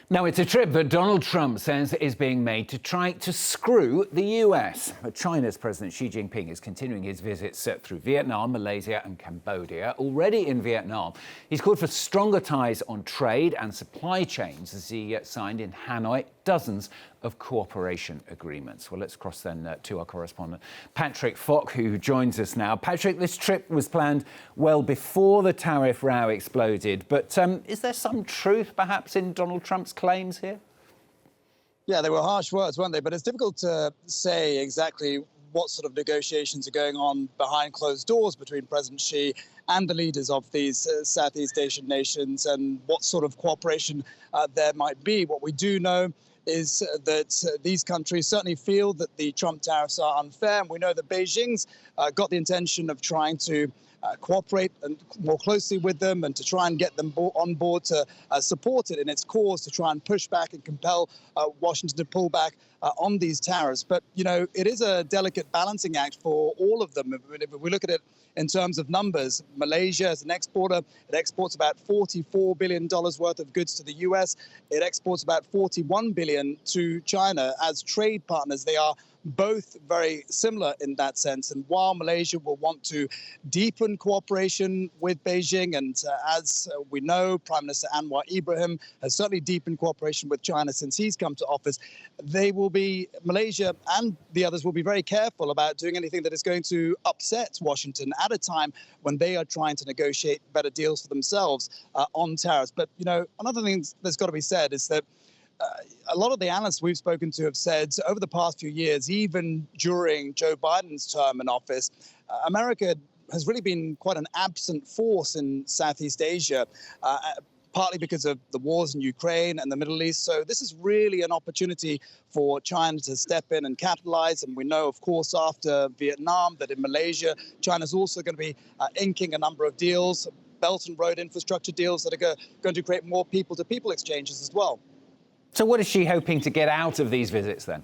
Now, it's a trip that Donald Trump says is being made to try to screw the US. But China's President Xi Jinping is continuing his visits through Vietnam, Malaysia and Cambodia. Already in Vietnam, he's called for stronger ties on trade and supply chains as he signed in Hanoi dozens of cooperation agreements. Well, let's cross then to our correspondent, Patrick, who joins us now. Patrick, this trip was planned well before the tariff row exploded, but is there some truth, perhaps, in Donald Trump's claims here? Yeah, they were harsh words, weren't they? But it's difficult to say exactly what sort of negotiations are going on behind closed doors between President Xi and the leaders of these Southeast Asian nations and what sort of cooperation there might be. What we do know is that these countries certainly feel that the Trump tariffs are unfair. And we know that Beijing's got the intention of trying to cooperate and more closely with them and to try and get them on board to support it in its cause to try and push back and compel Washington to pull back on these tariffs. But, you know, it is a delicate balancing act for all of them. If we look at it in terms of numbers, Malaysia as an exporter, it exports about $44 billion worth of goods to the US. It exports about $41 billion to China. As trade partners, they are both very similar in that sense. And while Malaysia will want to deepen cooperation with Beijing, and as we know, Prime Minister Anwar Ibrahim has certainly deepened cooperation with China since he's come to office, Malaysia and the others will be very careful about doing anything that is going to upset Washington at a time when they are trying to negotiate better deals for themselves on tariffs. But, you know, another thing that's got to be said is that a lot of the analysts we've spoken to have said over the past few years, even during Joe Biden's term in office, America has really been quite an absent force in Southeast Asia, partly because of the wars in Ukraine and the Middle East. So this is really an opportunity for China to step in and capitalize. And we know, of course, after Vietnam, that in Malaysia, China's also going to be inking a number of deals, Belt and Road infrastructure deals that are going to create more people-to-people exchanges as well. So what is she hoping to get out of these visits then?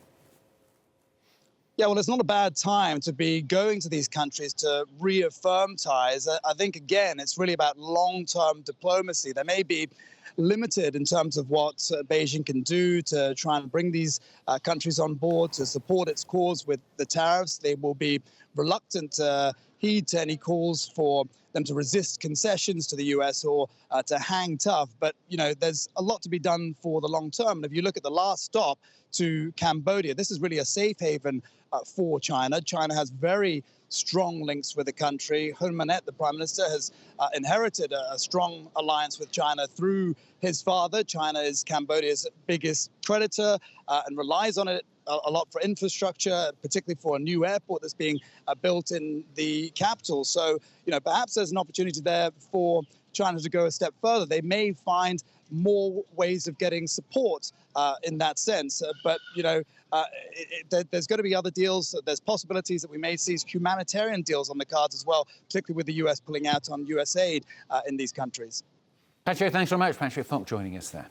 Yeah, well, it's not a bad time to be going to these countries to reaffirm ties. I think, again, it's really about long-term diplomacy. There may be limited in terms of what Beijing can do to try and bring these countries on board to support its cause with the tariffs. They will be reluctant to heed to any calls for them to resist concessions to the US or to hang tough. But, you know, there's a lot to be done for the long term. And if you look at the last stop to Cambodia, this is really a safe haven for China. China has very strong links with the country. Hun Manet, the prime minister, has inherited a strong alliance with China through his father. China is Cambodia's biggest creditor and relies on it a lot for infrastructure, particularly for a new airport that's being built in the capital. So, you know, perhaps there's an opportunity there for China to go a step further. They may find more ways of getting support in that sense. But, you know, there's going to be other deals. There's possibilities that we may see humanitarian deals on the cards as well, particularly with the US pulling out on US aid in these countries. Patrick, thanks very much. Patrick joining us there.